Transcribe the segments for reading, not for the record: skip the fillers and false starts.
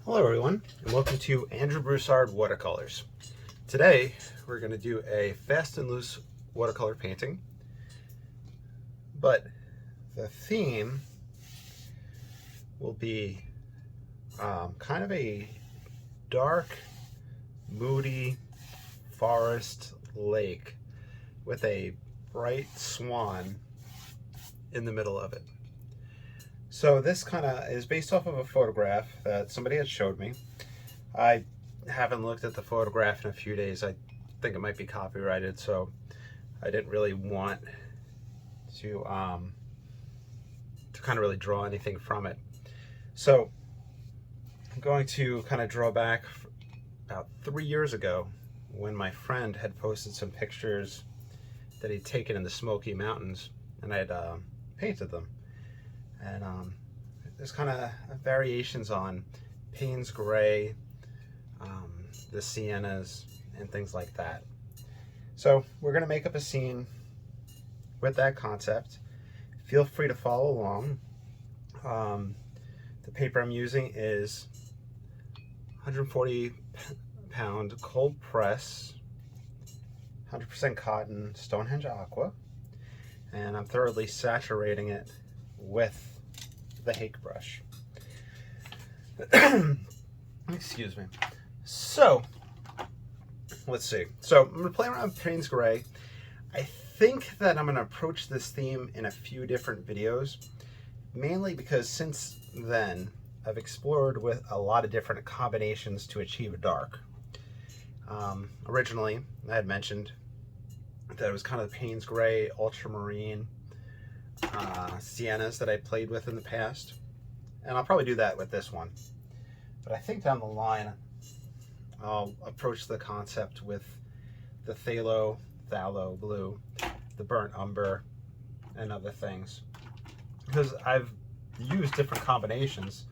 Hello everyone, and welcome to Andrew Broussard Watercolors. Today we're going to do a fast and loose watercolor painting, but the theme will be kind of a dark, moody forest lake with a bright swan in the middle of it. So this kind of is based off of a photograph that somebody had showed me. I haven't looked at the photograph in a few days. I think it might be copyrighted, so I didn't really want to kind of really draw anything from it. So I'm going to kind of draw back about 3 years ago when my friend had posted some pictures that he'd taken in the Smoky Mountains, and I had painted them. And there's kind of variations on Paynes gray, the Siennas, and things like that. So we're going to make up a scene with that concept. Feel free to follow along. The paper I'm using is 140 pound cold press, 100% cotton Stonehenge aqua, and I'm thoroughly saturating it with the hake brush. Excuse me. So let's see. So I'm going to play around with Paynes gray. I think that I'm going to approach this theme in a few different videos, mainly because since then I've explored with a lot of different combinations to achieve a dark. Originally I had mentioned that it was kind of the Paynes gray, ultramarine, Siennas that I played with in the past, and I'll probably do that with this one. But I think down the line I'll approach the concept with the phthalo blue, the burnt umber, and other things, because I've used different combinations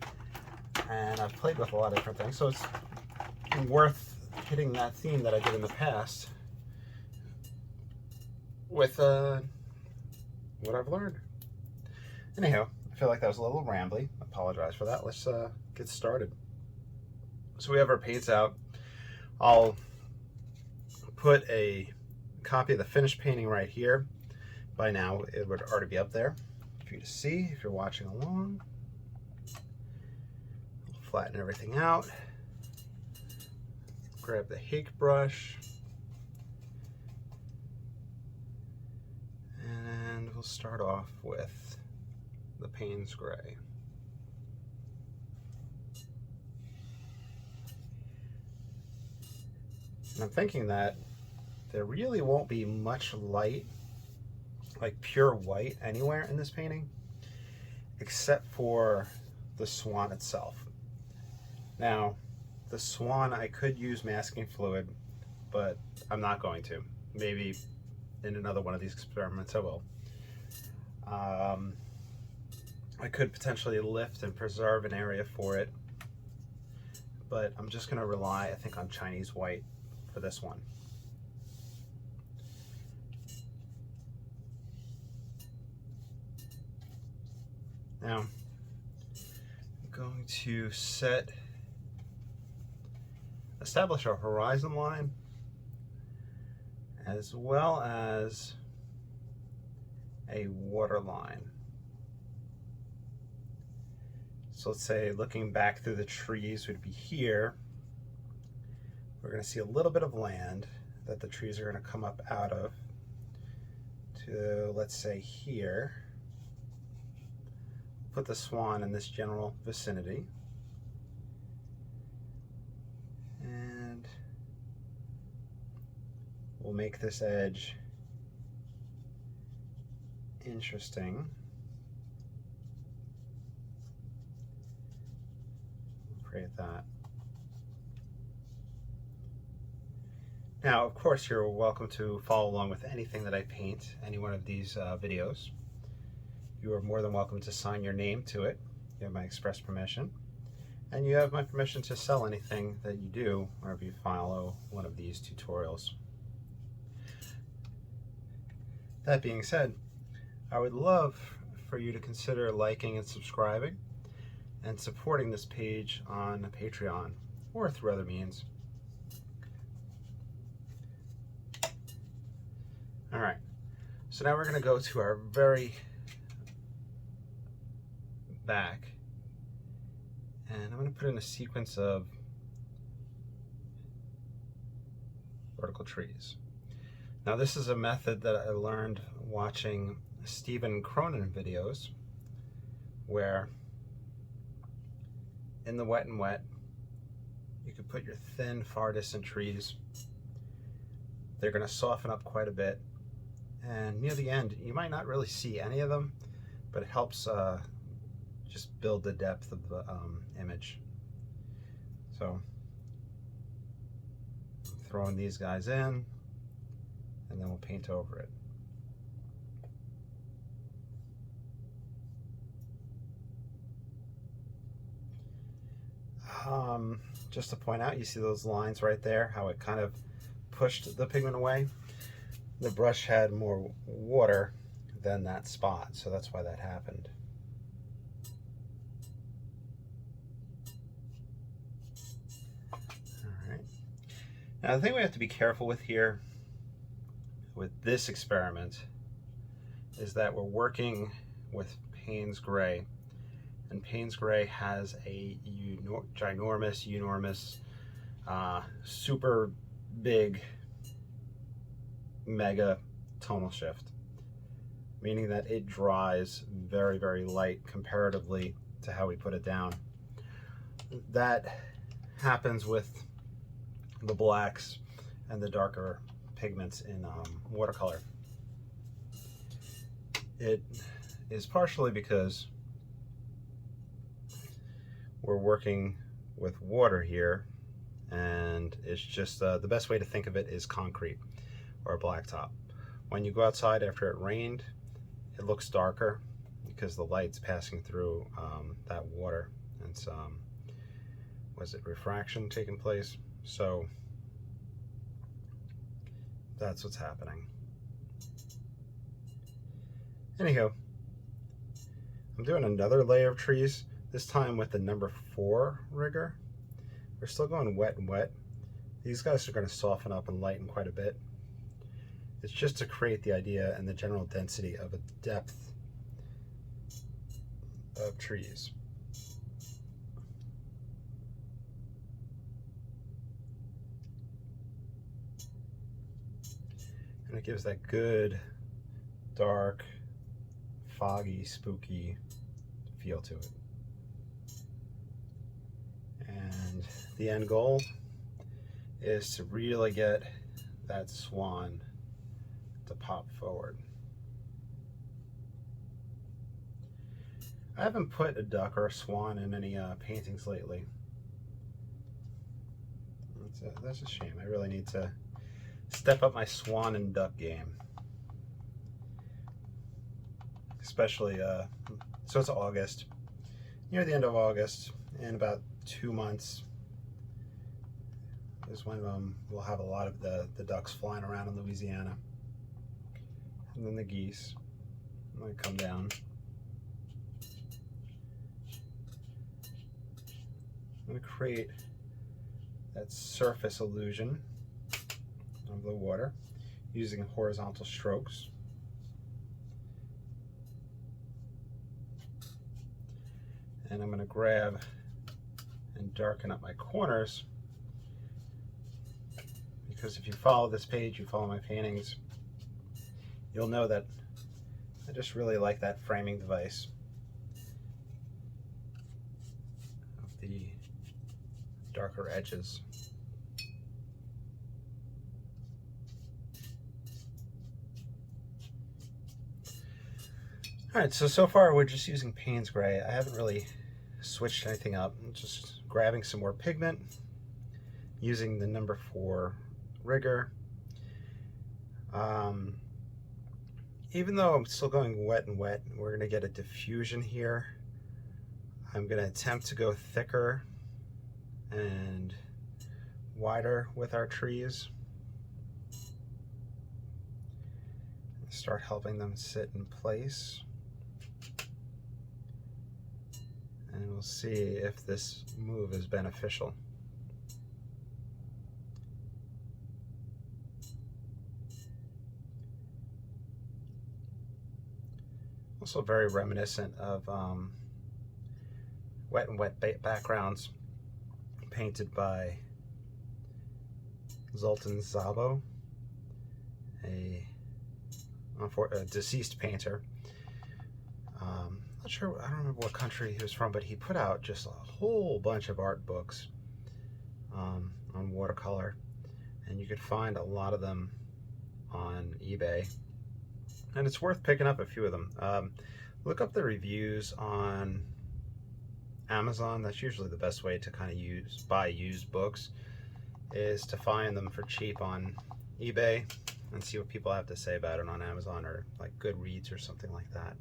and I've played with a lot of different things, so it's worth hitting that theme that I did in the past with what I've learned. Anyhow, I feel like that was a little rambly. I apologize for that. Let's get started. So we have our paints out. I'll put a copy of the finished painting right here. By now it would already be up there for you to see if you're watching along. I'll flatten everything out. Grab the hake brush. And we'll start off with the Paynes gray. And I'm thinking that there really won't be much light, like pure white, anywhere in this painting, except for the swan itself. Now, the swan, I could use masking fluid, but I'm not going to. Maybe in another one of these experiments I will. I could potentially lift and preserve an area for it, but I'm just going to rely, I think, on Chinese white for this one. Now, I'm going to establish a horizon line as well as a water line. So let's say looking back through the trees would be here. We're going to see a little bit of land that the trees are going to come up out of to, let's say, here. Put the swan in this general vicinity. And we'll make this edge interesting. Create that. Now, of course, you're welcome to follow along with anything that I paint, any one of these videos. You are more than welcome to sign your name to it. You have my express permission. And you have my permission to sell anything that you do whenever you follow one of these tutorials. That being said, I would love for you to consider liking and subscribing. and supporting this page on Patreon or through other means. All right, so now we're going to go to our very back, and I'm going to put in a sequence of vertical trees. Now this is a method that I learned watching Stephen Cronin videos, where in the wet and wet you could put your thin, far distant trees. They're going to soften up quite a bit, and near the end you might not really see any of them, but it helps just build the depth of the image. So I'm throwing these guys in, and then we'll paint over it. Just to point out, you see those lines right there, how it kind of pushed the pigment away? The brush had more water than that spot, so that's why that happened. Alright. Now the thing we have to be careful with here, with this experiment, is that we're working with Paynes gray, and Paynes gray has a ginormous, super big, mega tonal shift, meaning that it dries very, very light comparatively to how we put it down. That happens with the blacks and the darker pigments in watercolor. It is partially because we're working with water here, and it's just the best way to think of it is concrete or a blacktop. When you go outside after it rained, it looks darker because the light's passing through that water, and some was it refraction taking place? So that's what's happening. Anyhow, I'm doing another layer of trees, this time with the number 4 rigger. We're still going wet and wet. These guys are going to soften up and lighten quite a bit. It's just to create the idea and the general density of a depth of trees. And it gives that good, dark, foggy, spooky feel to it. And the end goal is to really get that swan to pop forward. I haven't put a duck or a swan in any paintings lately. That's a shame. I really need to step up my swan and duck game. Especially, so it's August. Near the end of August, in about 2 months, is when we'll have a lot of the ducks flying around in Louisiana. And then the geese might come down. I'm going to create that surface illusion of the water using horizontal strokes. And I'm going to grab and darken up my corners, because if you follow this page, you follow my paintings, you'll know that I just really like that framing device of the darker edges. Alright, so far we're just using Paynes gray. I haven't really switched anything up. I'm just grabbing some more pigment, using the number 4 rigger. Even though I'm still going wet and wet, we're going to get a diffusion here. I'm going to attempt to go thicker and wider with our trees. Start helping them sit in place. and we'll see if this move is beneficial. Also very reminiscent of wet and wet backgrounds painted by Zoltan Szabo, a deceased painter. Not sure, I don't remember what country he was from, but he put out just a whole bunch of art books on watercolor, and you could find a lot of them on eBay, and it's worth picking up a few of them. Look up the reviews on Amazon. That's usually the best way to kind of buy used books, is to find them for cheap on eBay and see what people have to say about it on Amazon, or like Goodreads or something like that.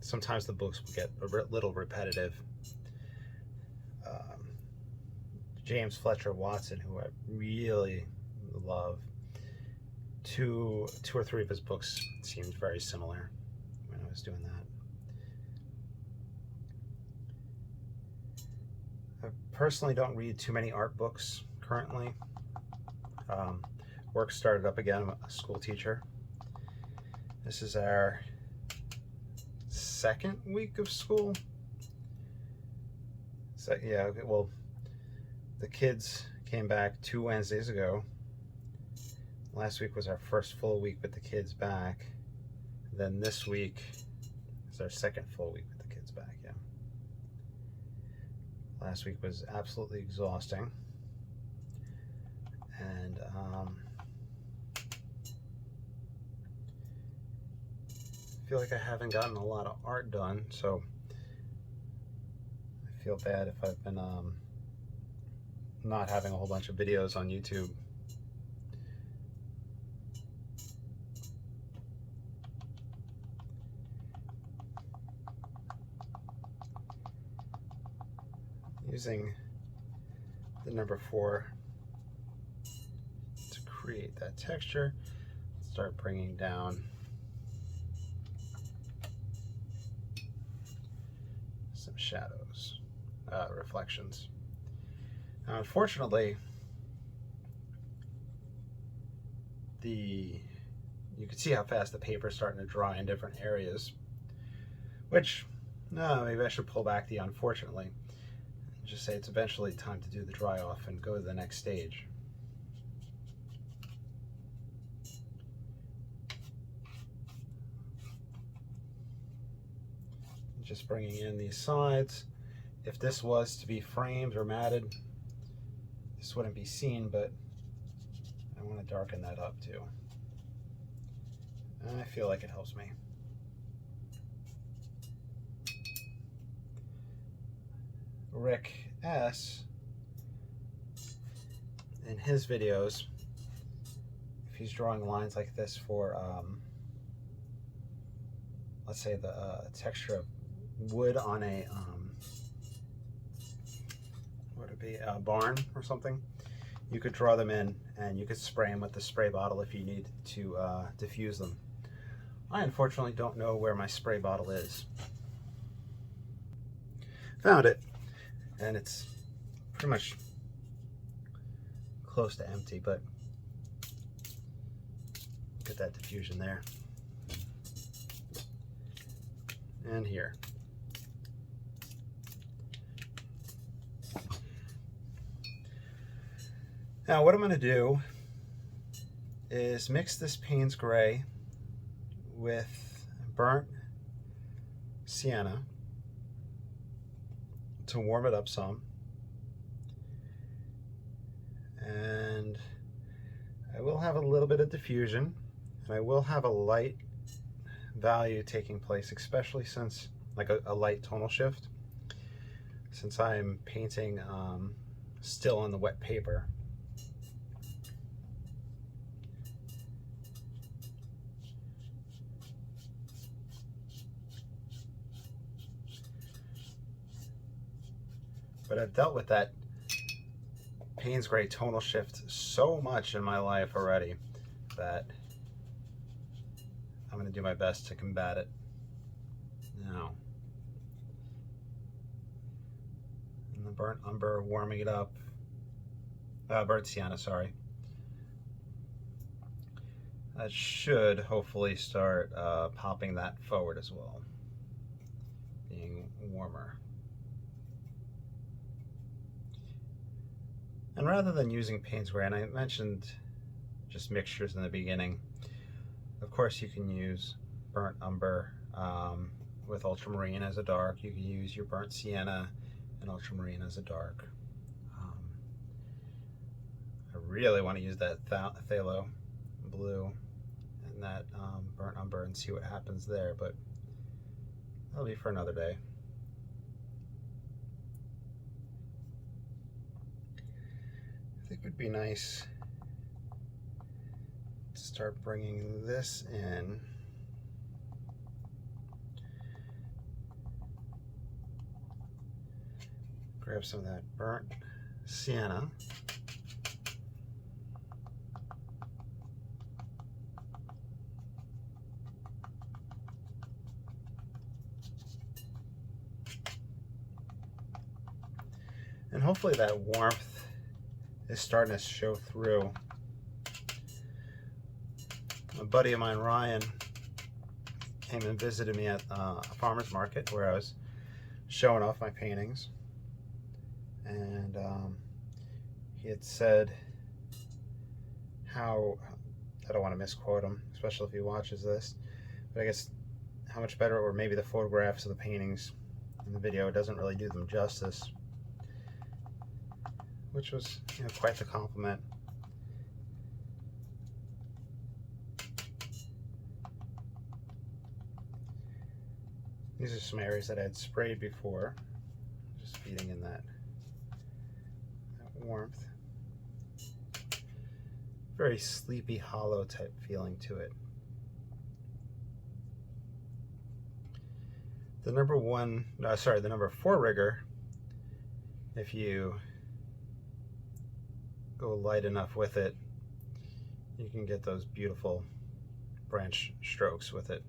Sometimes the books will get a little repetitive. James Fletcher Watson, who I really love, two or three of his books seemed very similar when I was doing that. I personally don't read too many art books currently. Work started up again. I'm a school teacher. This is our second week of school. So yeah, well, the kids came back 2 Wednesdays ago. Last week was our first full week with the kids back. Then this week is our second full week with the kids back, yeah. Last week was absolutely exhausting. And I feel like I haven't gotten a lot of art done, so I feel bad if I've been not having a whole bunch of videos on YouTube. Using the number 4 to create that texture, start bringing down some shadows, reflections. Now, unfortunately, you can see how fast the paper is starting to dry in different areas, which, no, maybe I should pull back the unfortunately. Just say it's eventually time to do the dry off and go to the next stage. Just bringing in these sides. If this was to be framed or matted, this wouldn't be seen, but I want to darken that up too. And I feel like it helps me. Rick S, in his videos, if he's drawing lines like this for let's say the texture of wood on a what would it be, a barn or something, you could draw them in and you could spray them with the spray bottle if you need to diffuse them. I unfortunately don't know where my spray bottle is. Found it, and it's pretty much close to empty, but look at that diffusion there. And here. Now what I'm going to do is mix this Paynes gray with burnt sienna to warm it up some, and I will have a little bit of diffusion, and I will have a light value taking place, especially since, like a light tonal shift, since I'm painting still on the wet paper. But I've dealt with that Paynes gray tonal shift so much in my life already that I'm going to do my best to combat it. Now, burnt umber, warming it up. Burnt sienna, sorry. That should hopefully start popping that forward as well, being warmer. And rather than using Paynes gray, and I mentioned just mixtures in the beginning, of course you can use burnt umber with ultramarine as a dark. You can use your burnt sienna and ultramarine as a dark. I really want to use that phthalo blue and that burnt umber and see what happens there, but that'll be for another day. I think it would be nice to start bringing this in. Grab some of that burnt sienna. And hopefully that warmth is starting to show through. A buddy of mine, Ryan, came and visited me at a farmer's market where I was showing off my paintings. And he had said how, I don't want to misquote him, especially if he watches this, but I guess how much better, or maybe the photographs of the paintings in the video doesn't really do them justice, which was, you know, quite the compliment. These are some areas that I had sprayed before, just feeding in that warmth. Very Sleepy Hollow type feeling to it. The number 4 rigger, if you go light enough with it, you can get those beautiful branch strokes with it.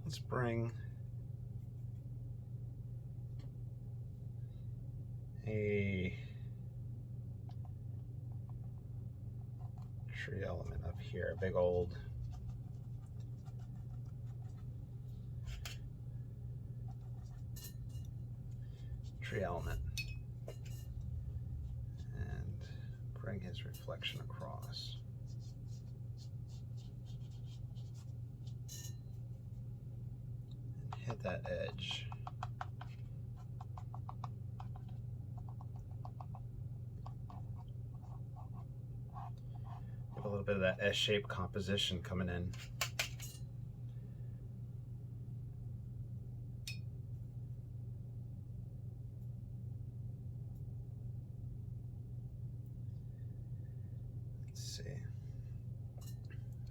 Let's bring a tree element up here, a big old tree element, and bring his reflection across. Hit that edge. Get a little bit of that S-shaped composition coming in. Let's see.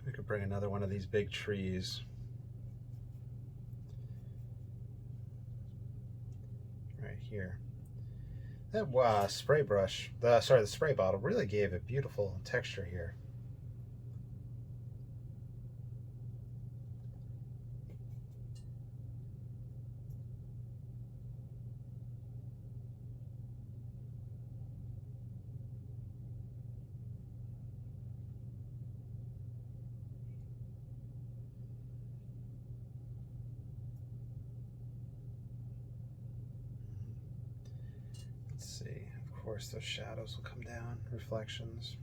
We could bring another one of these big trees. Here. That spray brush, the spray bottle really gave a beautiful texture here. See, of course those shadows will come down, reflections.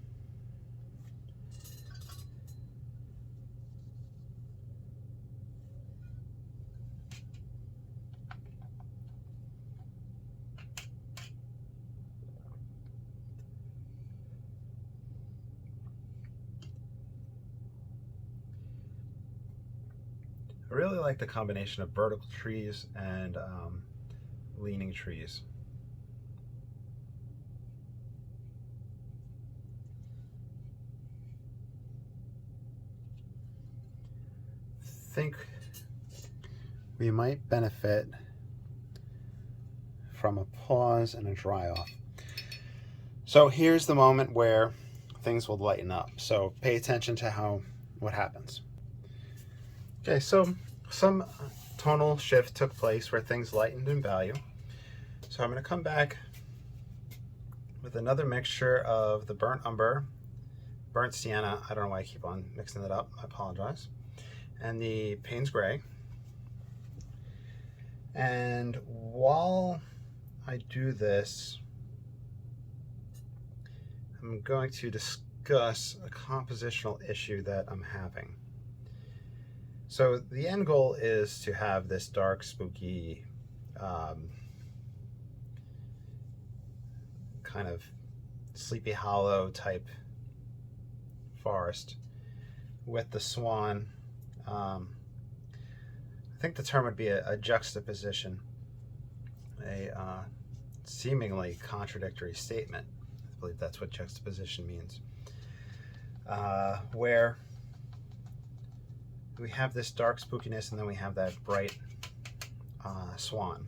I really like the combination of vertical trees and leaning trees. think we might benefit from a pause and a dry off. So here's the moment where things will lighten up. So pay attention to what happens. Okay, so some tonal shift took place where things lightened in value. So I'm going to come back with another mixture of the burnt umber, burnt sienna, I don't know why I keep on mixing it up, I apologize, and the Paynes gray. And while I do this, I'm going to discuss a compositional issue that I'm having. So the end goal is to have this dark, spooky, kind of Sleepy Hollow type forest with the swan. I think the term would be a juxtaposition, a seemingly contradictory statement. I believe that's what juxtaposition means. Where we have this dark spookiness and then we have that bright swan.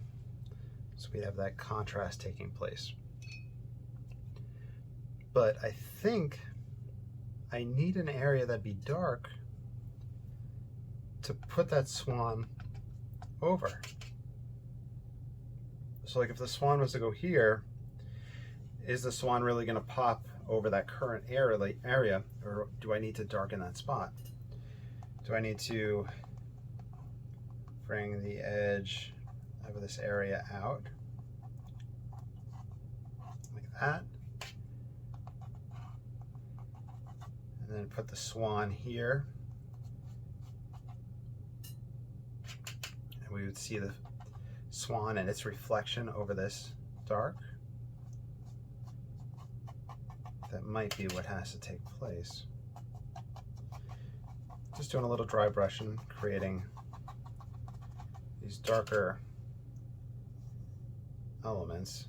So we have that contrast taking place. But I think I need an area that'd be dark to put that swan over. So like if the swan was to go here, is the swan really going to pop over that current area, or do I need to darken that spot? Do I need to bring the edge of this area out like that? And then put the swan here. And we would see the swan and its reflection over this dark. That might be what has to take place. Just doing a little dry brushing, creating these darker elements.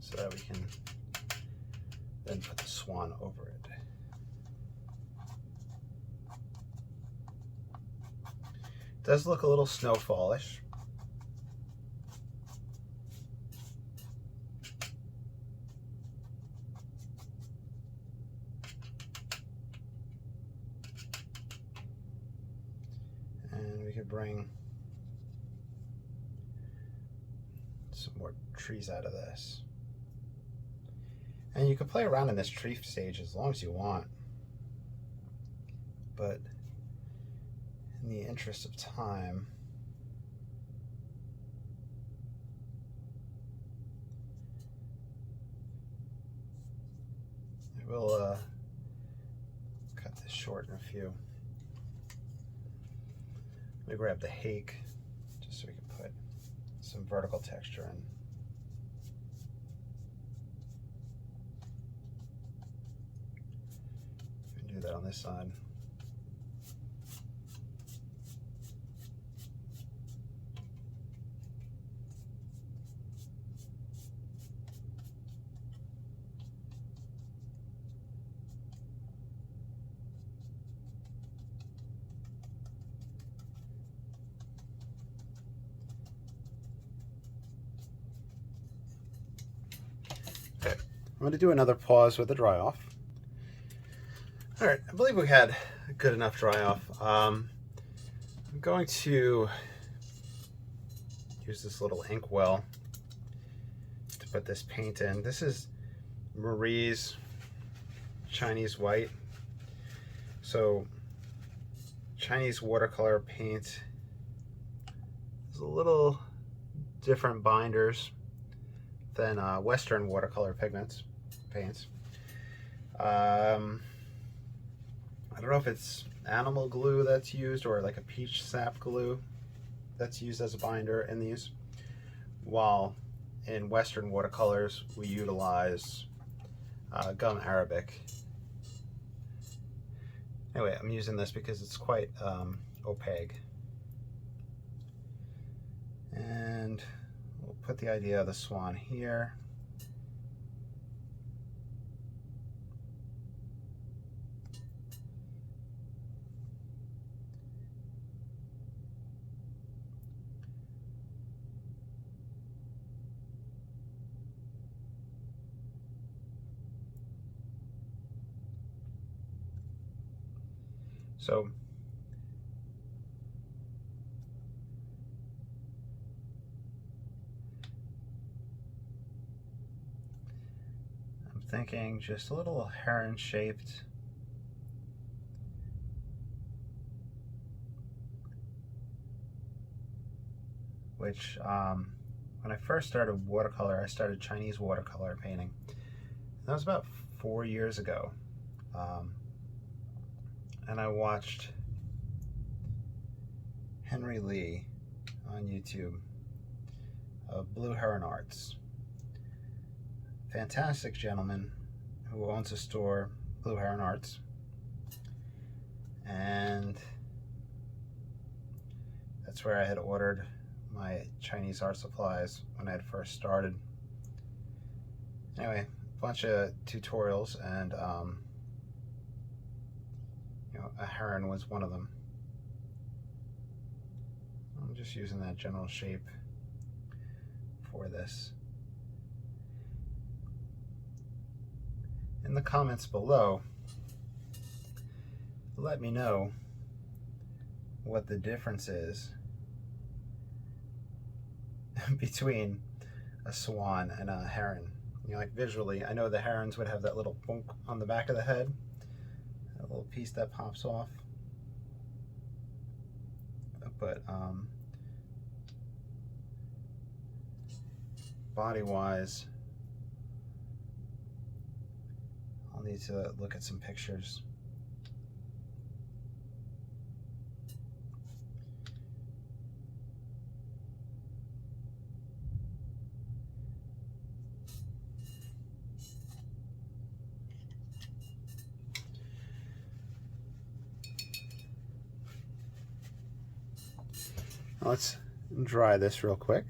So that we can then put the swan over it. It does look a little snowfallish. And we could bring some more trees out of this. And you can play around in this tree stage as long as you want. But in the interest of time, I will cut this short in a few. Let me grab the hake just so we can put some vertical texture in. We can do that on this side. Okay, I'm going to do another pause with the dry off. All right, I believe we had a good enough dry off. I'm going to use this little ink well to put this paint in. This is Marie's Chinese white. So Chinese watercolor paint is a little different binders than Western watercolor paints. I don't know if it's animal glue that's used or like a peach sap glue that's used as a binder in these, while in Western watercolors we utilize gum arabic. Anyway, I'm using this because it's quite opaque. And we'll put the idea of the swan here. So I'm thinking just a little heron shaped. Which, when I first started watercolor, I started Chinese watercolor painting. That was about 4 years ago. And I watched Henry Lee on YouTube of Blue Heron Arts. Fantastic gentleman who owns a store, Blue Heron Arts. And that's where I had ordered my Chinese art supplies when I had first started. Anyway, a bunch of tutorials, and you know, a heron was one of them. I'm just using that general shape for this. In the comments below, let me know what the difference is between a swan and a heron. You know, like visually, I know the herons would have that little bonk on the back of the head, a little piece that pops off. But body-wise, I'll need to look at some pictures. Let's dry this real quick.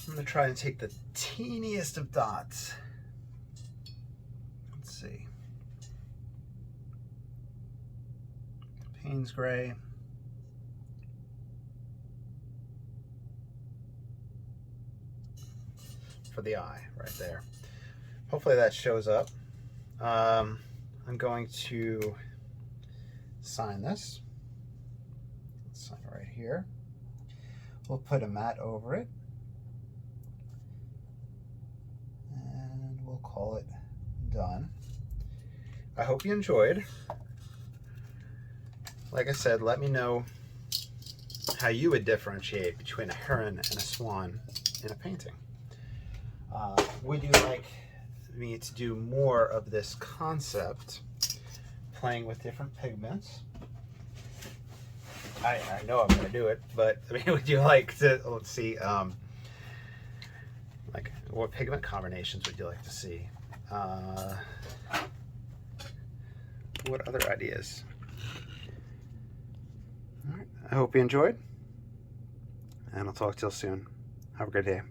I'm going to try and take the teeniest of dots. Let's see. Paynes gray. For the eye, right there. Hopefully that shows up. I'm going to sign this. Sign it right here. We'll put a mat over it, and we'll call it done. I hope you enjoyed. Like I said, let me know how you would differentiate between a heron and a swan in a painting. Would you like me to do more of this concept, playing with different pigments? I know I'm going to do it, but I mean, would you like to, let's see, like what pigment combinations would you like to see? What other ideas? All right, I hope you enjoyed, and I'll talk to you soon. Have a great day.